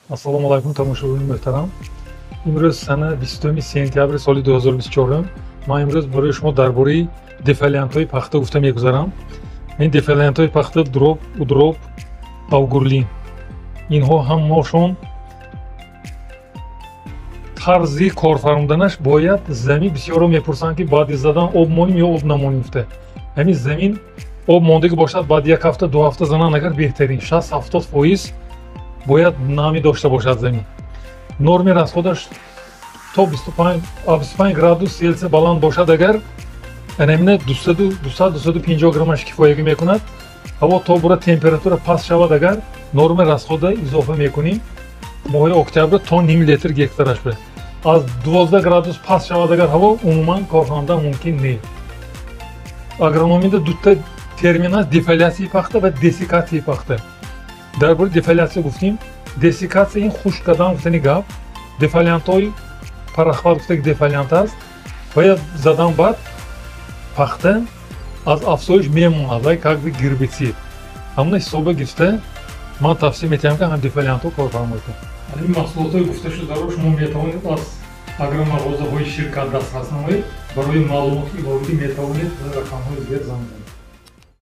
Ассалому алайкум тамошобини муҳтарам. Имрӯз сана 20 сентябри соли 2024 ман имрӯз барои шумо дар бораи дефолиантҳои пахта гуфта мегузарам. Ин дефолиантҳои пахта дроб, удроб, авгурлин. Инҳо ҳамошон тарзи корфармуданаш бояд замин бисёро мепурсанд ки баъди задан об монем ё об намонемфта. Ҳамин замин об мондагӣ бошад баъд як ҳафта ду ҳафта зананд агар беҳтарин 60-70% бояд намӣ дошта бошад замин. Норми расходаш то 25 градус Цельсия баланд бошад агар анамина 200-250 граммаш кифоягӣ мекунад. ҳаво то бура температура паст шавад агар норми расхода изофа мекунем. моҳи октябр то ним литр гектараш бе. аз 12 градус паст шавад агар ҳаво умуман корхонда мумкин не. Агрономида дута термин аст: дефолиатсияи пахта ва десикатсияи пахта. дар бораи дефолиатсия гуфтем. Десикатсия ин хушк кардан гуфтани гап. Дефолиантҳои парахват гуфта ки дефолиант аст. Бояд задан баъд пахта аз афзоиш мемонад вай как бы гербицид. ҳамна ҳисоба гирифта ман тавсия метиҳам ки ҳам дефолиантҳо кор фармоед. ин маҳсулотҳои гуфташударо шумо метавонед аз агромағозаҳои ширкат дастрас намоед. барои маълумоти иловагӣ метавонед рақамҳои зер занг занед.